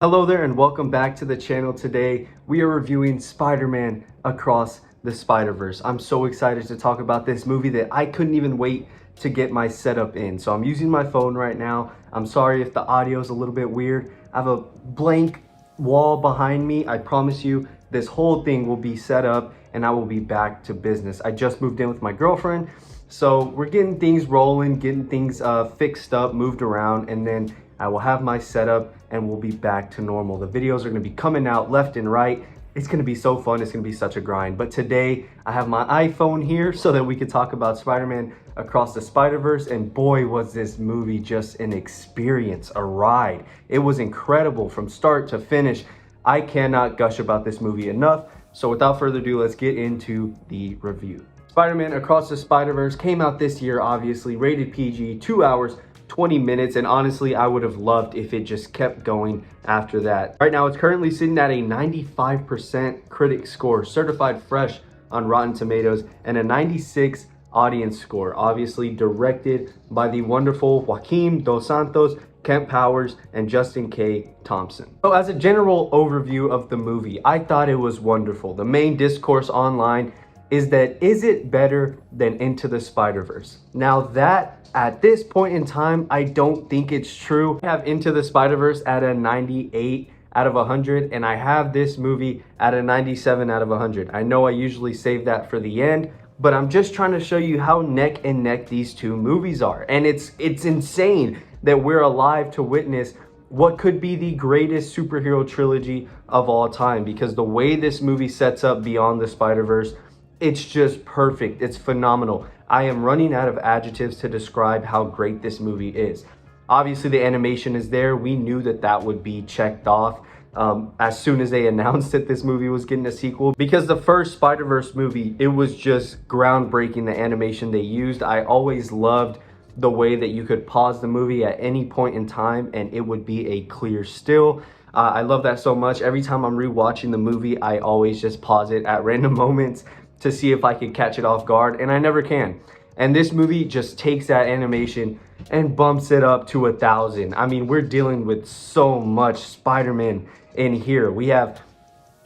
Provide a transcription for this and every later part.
Hello there and welcome back to the channel. Today we are reviewing Spider-Man Across the Spiderverse. I'm so excited to talk about this movie that I couldn't even wait to get my setup in. So I'm using my phone right now. I'm sorry if the audio is a little bit weird. I have a blank wall behind me. I promise you this whole thing will be set up and I will be back to business. I just moved in with my girlfriend, so we're getting things rolling, getting things fixed up, moved around, and then I will have my setup and we'll be back to normal. The videos are gonna be coming out left and right. It's gonna be so fun, it's gonna be such a grind. But today I have my iPhone here so that we could talk about Spider-Man Across the Spiderverse, and boy was this movie just an experience, a ride. It was incredible from start to finish. I cannot gush about this movie enough. So without further ado, let's get into the review. Spider-Man Across the Spiderverse came out this year, obviously, rated PG, 2 hours, 20 minutes, and honestly I would have loved if it just kept going after that. Right now it's currently sitting at a 95% critic score, certified fresh on Rotten Tomatoes, and a 96 audience score, obviously directed by the wonderful Joaquin Dos Santos, Kent Powers, and Justin K. Thompson. So as a general overview of the movie, I thought it was wonderful. The main discourse online is it better than Into the Spider-Verse? Now that, at this point in time, I don't think it's true. I have Into the Spider-Verse at a 98 out of 100, and I have this movie at a 97 out of 100. I know I usually save that for the end, but I'm just trying to show you how neck and neck these two movies are. And it's insane that we're alive to witness what could be the greatest superhero trilogy of all time, because the way this movie sets up Beyond the Spider-Verse, it's just perfect. It's phenomenal. I am running out of adjectives to describe how great this movie is. Obviously, the animation is there. We knew that that would be checked off as soon as they announced that this movie was getting a sequel, because the first Spider-Verse movie, it was just groundbreaking, the animation they used. I always loved the way that you could pause the movie at any point in time and it would be a clear still. I love that so much. Every time I'm rewatching the movie, I always just pause it at random moments to see if I could catch it off guard, and I never can. And this movie just takes that animation and bumps it up to 1,000. I mean, we're dealing with so much Spider-Man in here. We have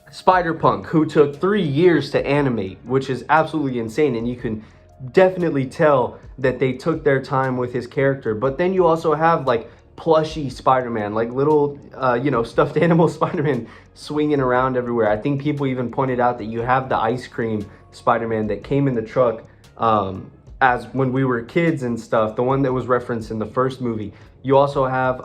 Spider-Punk, who took 3 years to animate, which is absolutely insane, and you can definitely tell that they took their time with his character. But then you also have like plushy Spider-Man, like little stuffed animal Spider-Man swinging around everywhere. I think people even pointed out that you have the ice cream Spider-Man that came in the truck as when we were kids and stuff, the one that was referenced in the first movie. You also have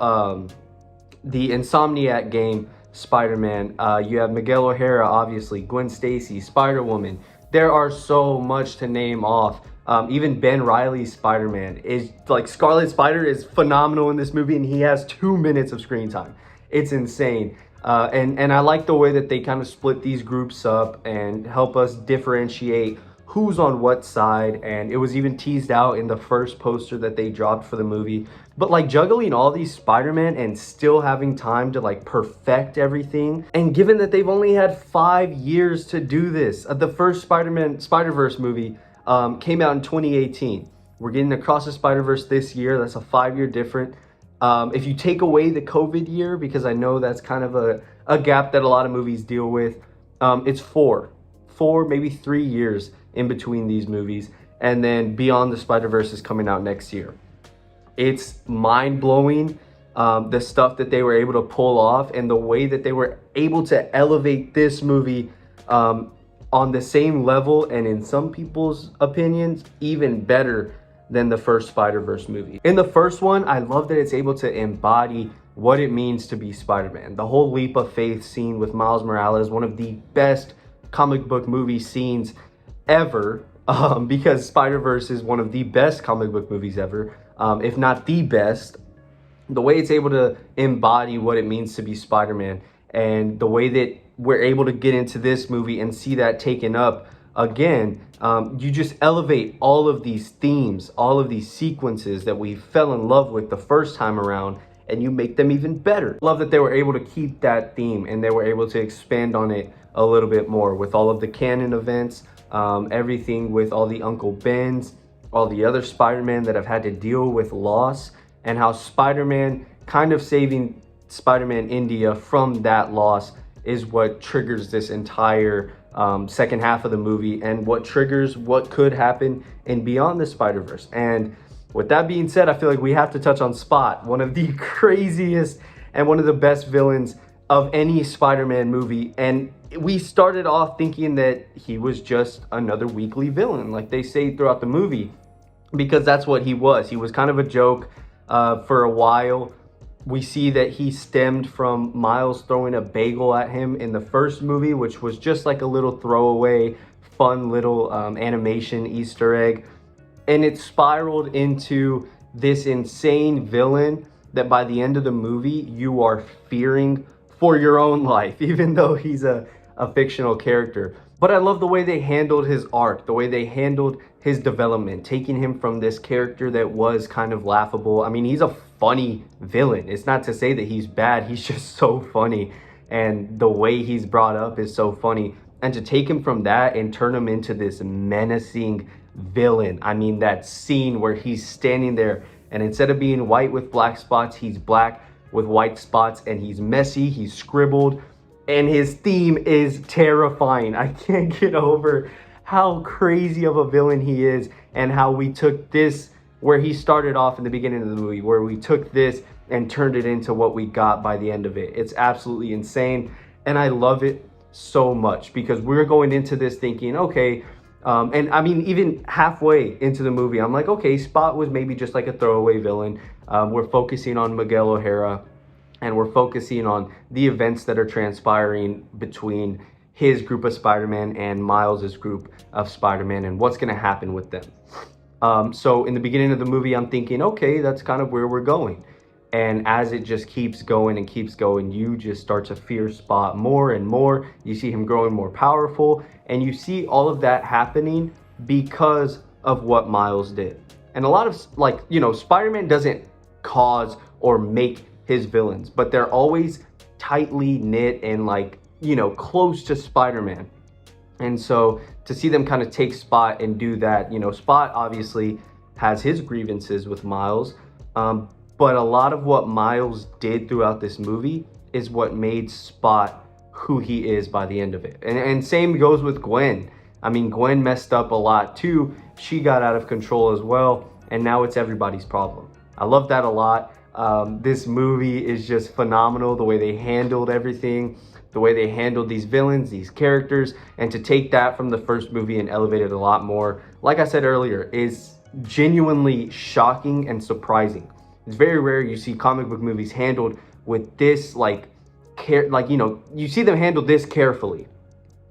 the Insomniac game Spider-Man. You have Miguel O'Hara, obviously, Gwen Stacy, Spider-Woman. There are so much to name off. Even Ben Reilly's Spider-Man is like, Scarlet Spider is phenomenal in this movie, and he has 2 minutes of screen time. It's insane. And I like the way that they kind of split these groups up and help us differentiate who's on what side. And it was even teased out in the first poster that they dropped for the movie. But like juggling all these Spider-Man and still having time to like perfect everything. And given that they've only had 5 years to do this, the first Spider-Verse movie came out in 2018. We're getting Across the Spider-Verse this year. That's a 5-year difference. If you take away the COVID year, because I know that's kind of a gap that a lot of movies deal with, it's four, maybe 3 years in between these movies. And then Beyond the Spider-Verse is coming out next year. It's mind-blowing, the stuff that they were able to pull off and the way that they were able to elevate this movie on the same level, and in some people's opinions, even better than the first Spider-Verse movie. In the first one, I love that it's able to embody what it means to be Spider-Man. The whole leap of faith scene with Miles Morales, one of the best comic book movie scenes ever, because Spider-Verse is one of the best comic book movies ever, if not the best. The way it's able to embody what it means to be Spider-Man, and the way that we're able to get into this movie and see that taken up again, you just elevate all of these themes, all of these sequences that we fell in love with the first time around, and you make them even better. Love that they were able to keep that theme and they were able to expand on it a little bit more with all of the canon events, everything with all the Uncle Bens, all the other Spider-Man that have had to deal with loss, and how Spider-Man kind of saving Spider-Man India from that loss is what triggers this entire second half of the movie, and what triggers what could happen in Beyond the Spider-Verse. And with that being said, I feel like we have to touch on Spot, one of the craziest and one of the best villains of any Spider-Man movie. And we started off thinking that he was just another weekly villain, like they say throughout the movie, because that's what he was. He was kind of a joke for a while. We see that he stemmed from Miles throwing a bagel at him in the first movie, which was just like a little throwaway, fun little animation Easter egg. And it spiraled into this insane villain that by the end of the movie, you are fearing for your own life, even though he's a fictional character. But I love the way they handled his arc, the way they handled his development, taking him from this character that was kind of laughable. I mean, he's a funny villain. It's not to say that he's bad. He's just so funny. And the way he's brought up is so funny. And to take him from that and turn him into this menacing villain. I mean, that scene where he's standing there and instead of being white with black spots, he's black with white spots, and he's messy, he's scribbled, and his theme is terrifying. I can't get over how crazy of a villain he is, and how we took this, where he started off in the beginning of the movie, where we took this and turned it into what we got by the end of it. It's absolutely insane, and I love it so much because we're going into this thinking, okay, and I mean, even halfway into the movie, I'm like, okay, Spot was maybe just like a throwaway villain. We're focusing on Miguel O'Hara, and we're focusing on the events that are transpiring between his group of Spider-Man and Miles's group of Spider-Man, and what's going to happen with them. So in the beginning of the movie, I'm thinking, okay, that's kind of where we're going. And as it just keeps going and keeps going, you just start to fear Spot more and more. You see him growing more powerful, and you see all of that happening because of what Miles did. And a lot of, like, you know, Spider-Man doesn't cause or make his villains, but they're always tightly knit and, like, you know, close to Spider-Man. And so to see them kind of take Spot and do that, you know, Spot obviously has his grievances with Miles, but a lot of what Miles did throughout this movie is what made Spot who he is by the end of it. And same goes with Gwen. I mean, Gwen messed up a lot too. She got out of control as well, and now it's everybody's problem. I love that a lot. This movie is just phenomenal, the way they handled everything, the way they handled these villains, these characters, and to take that from the first movie and elevate it a lot more, like I said earlier, is genuinely shocking and surprising. It's very rare you see comic book movies handled with this, like, care, like, you know, you see them handle this carefully.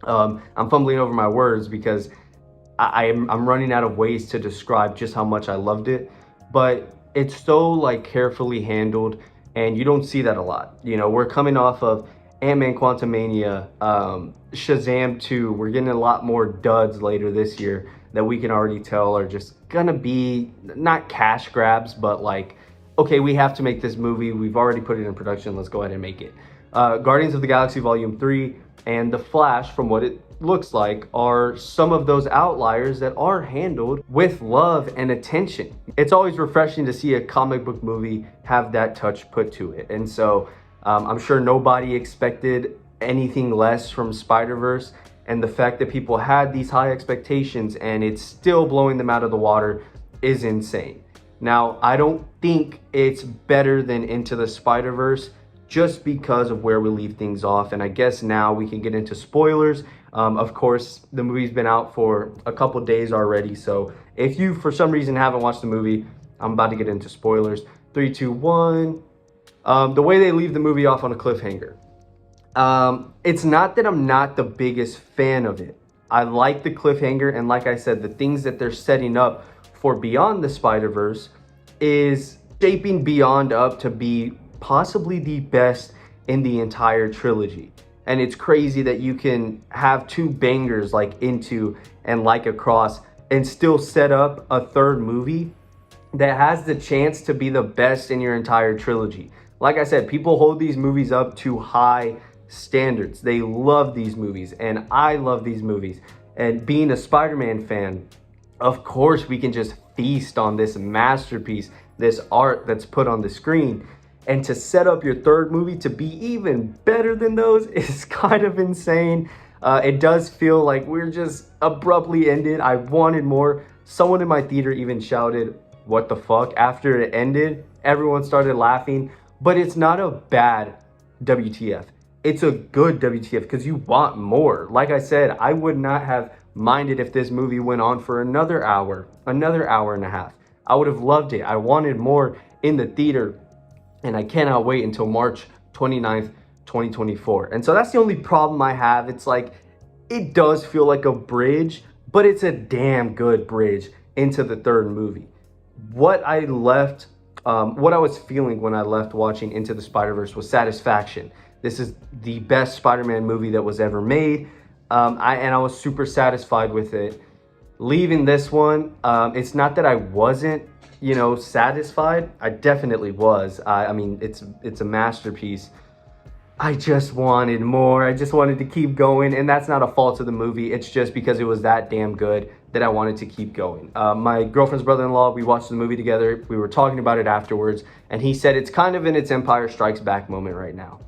I'm fumbling over my words because I'm running out of ways to describe just how much I loved it, but it's so, like, carefully handled, and you don't see that a lot. You know, we're coming off of Ant-Man Quantumania, Shazam 2. We're getting a lot more duds later this year that we can already tell are just gonna be not cash grabs, but like, okay, we have to make this movie. We've already put it in production. Let's go ahead and make it. Guardians of the Galaxy Volume 3 and The Flash, from what it looks like, are some of those outliers that are handled with love and attention. It's always refreshing to see a comic book movie have that touch put to it. And so I'm sure nobody expected anything less from Spider-Verse, and the fact that people had these high expectations and it's still blowing them out of the water is insane. Now, I don't think it's better than Into the Spider-Verse just because of where we leave things off. And I guess now we can get into spoilers. Of course, the movie's been out for a couple days already. So if you, for some reason, haven't watched the movie, I'm about to get into spoilers. 3, 2, 1. The way they leave the movie off on a cliffhanger. It's not that I'm not the biggest fan of it. I like the cliffhanger. And like I said, the things that they're setting up for Beyond the Spider-Verse is shaping Beyond up to be possibly the best in the entire trilogy. And it's crazy that you can have two bangers like Into and Like Across and still set up a third movie that has the chance to be the best in your entire trilogy. Like I said, people hold these movies up to high standards. They love these movies, and I love these movies. And being a Spider-Man fan, of course we can just feast on this masterpiece, this art that's put on the screen. And to set up your third movie to be even better than those is kind of insane. It does feel like we're just abruptly ended. I wanted more. Someone in my theater even shouted, "What the fuck?" after it ended. Everyone started laughing, but it's not a bad WTF. It's a good WTF because you want more. Like I said, I would not have minded if this movie went on for another hour and a half. I would have loved it. I wanted more in the theater, and I cannot wait until March 29th, 2024. And so that's the only problem I have. It's like, it does feel like a bridge, but it's a damn good bridge into the third movie. What I was feeling when I left watching Into the Spider-Verse was satisfaction. This is the best Spider-Man movie that was ever made. I was super satisfied with it. Leaving this one, it's not that I wasn't, satisfied. I definitely was. I mean, it's a masterpiece. I just wanted more. I just wanted to keep going, and that's not a fault of the movie. It's just because it was that damn good that I wanted to keep going. My girlfriend's brother-in-law, we watched the movie together. We were talking about it afterwards, and he said it's kind of in its Empire Strikes Back moment right now.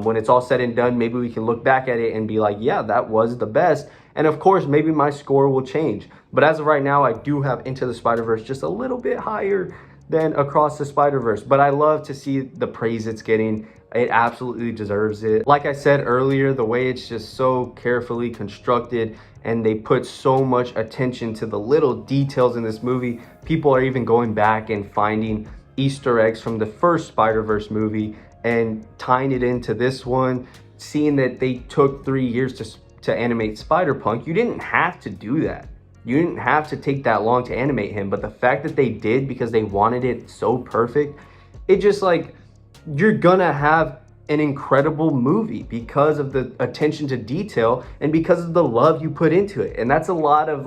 When it's all said and done, maybe we can look back at it and be like, yeah, that was the best. And of course, maybe my score will change. But as of right now, I do have Into the Spider-Verse just a little bit higher than Across the Spider-Verse. But I love to see the praise it's getting. It absolutely deserves it. Like I said earlier, the way it's just so carefully constructed and they put so much attention to the little details in this movie. People are even going back and finding Easter eggs from the first Spider-Verse movie and tying it into this one, seeing that they took 3 years to animate Spider-Punk. You didn't have to do that. You didn't have to take that long to animate him, but the fact that they did because they wanted it so perfect, it just like, you're gonna have an incredible movie because of the attention to detail and because of the love you put into it. And that's a lot of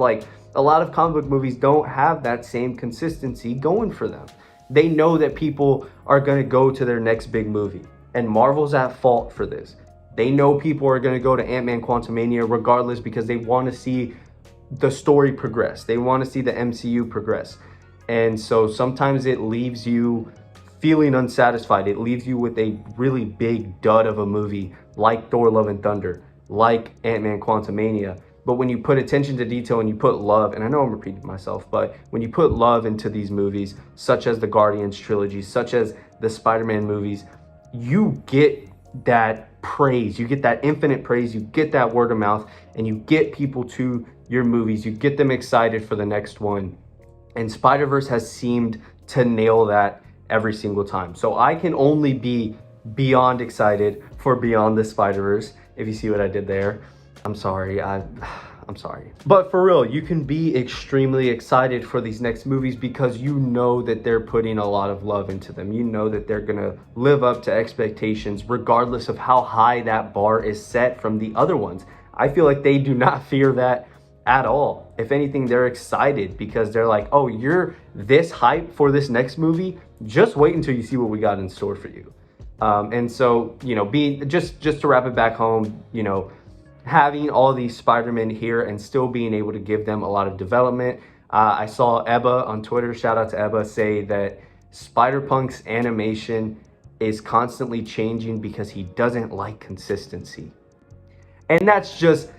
comic book movies don't have that same consistency going for them. They know that people are gonna go to their next big movie, and Marvel's at fault for this. They know people are gonna go to Ant-Man Quantumania regardless because they wanna see the story progress. They wanna see the MCU progress. And so sometimes it leaves you feeling unsatisfied. It leaves you with a really big dud of a movie like Thor Love and Thunder, like Ant-Man Quantumania. But when you put attention to detail and you put love, and I know I'm repeating myself, but when you put love into these movies, such as the Guardians trilogy, such as the Spider-Man movies, you get that praise, you get that infinite praise, you get that word of mouth, and you get people to your movies, you get them excited for the next one. And Spider-Verse has seemed to nail that every single time. So I can only be beyond excited for Beyond the Spider-Verse. If you see what I did there, I'm sorry. I'm sorry. But for real, you can be extremely excited for these next movies because you know that they're putting a lot of love into them. You know that they're gonna live up to expectations regardless of how high that bar is set from the other ones. I feel like they do not fear that at all. If anything, they're excited because they're like, oh, you're this hype for this next movie? Just wait until you see what we got in store for you. And so, being just to wrap it back home, having all these Spider-Men here and still being able to give them a lot of development. I saw Ebba on Twitter, shout out to Ebba, say that Spider-Punk's animation is constantly changing because he doesn't like consistency. And that's just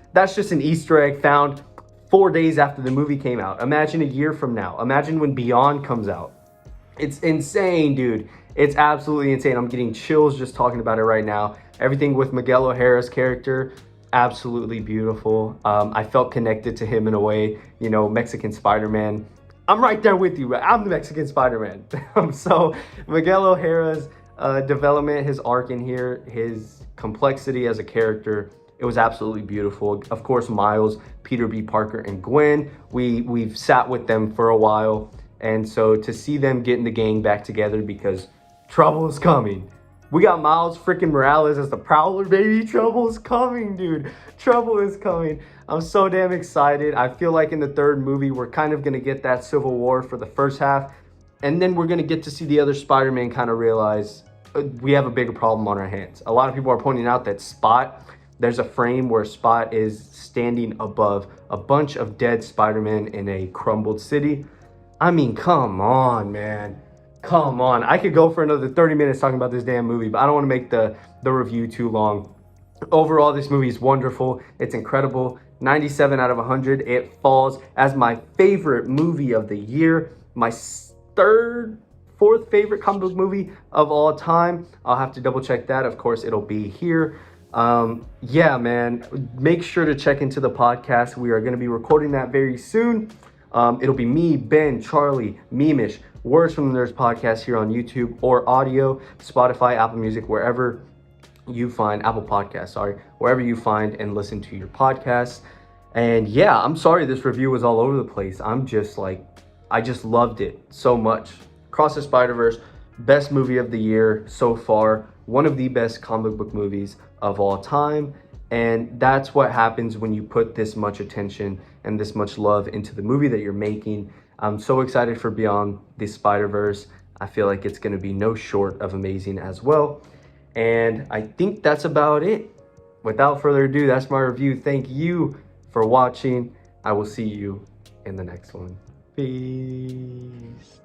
an Easter egg found 4 days after the movie came out. Imagine a year from now. Imagine when Beyond comes out. It's insane, dude. It's absolutely insane. I'm getting chills just talking about it right now. Everything with Miguel O'Hara's character, absolutely beautiful. I felt connected to him in a way, Mexican Spider-Man. I'm right there with you. I'm the Mexican Spider-Man. So Miguel O'Hara's development, his arc in here, his complexity as a character, it was absolutely beautiful. Of course, Miles, Peter B. Parker, and Gwen, we've sat with them for a while. And so to see them getting the gang back together because trouble is coming. We got Miles freaking Morales as the Prowler, baby. Trouble is coming, dude. Trouble is coming. I'm so damn excited. I feel like in the third movie, we're kind of going to get that Civil War for the first half. And then we're going to get to see the other Spider-Man kind of realize we have a bigger problem on our hands. A lot of people are pointing out that Spot, there's a frame where Spot is standing above a bunch of dead Spider-Men in a crumbled city. I mean, come on, man. Come on, I could go for another 30 minutes talking about this damn movie, but I don't want to make the review too long. Overall, this movie is wonderful. It's incredible. 97 out of 100. It falls as my favorite movie of the year. My fourth favorite comic book movie of all time. I'll have to double check that. Of course, it'll be here. Yeah, man, make sure to check into the podcast. We are going to be recording that very soon. It'll be me, Ben, Charlie, Memish, Words from the Nerds podcast here on YouTube or audio, Spotify, Apple Music, wherever you find Apple Podcasts, wherever you find and listen to your podcasts. And yeah, I'm sorry this review was all over the place. I just loved it so much. Across the Spiderverse, best movie of the year so far, one of the best comic book movies of all time. And that's what happens when you put this much attention and this much love into the movie that you're making. I'm so excited for Beyond the Spiderverse. I feel like it's going to be no short of amazing as well. And I think that's about it. Without further ado, that's my review. Thank you for watching. I will see you in the next one. Peace.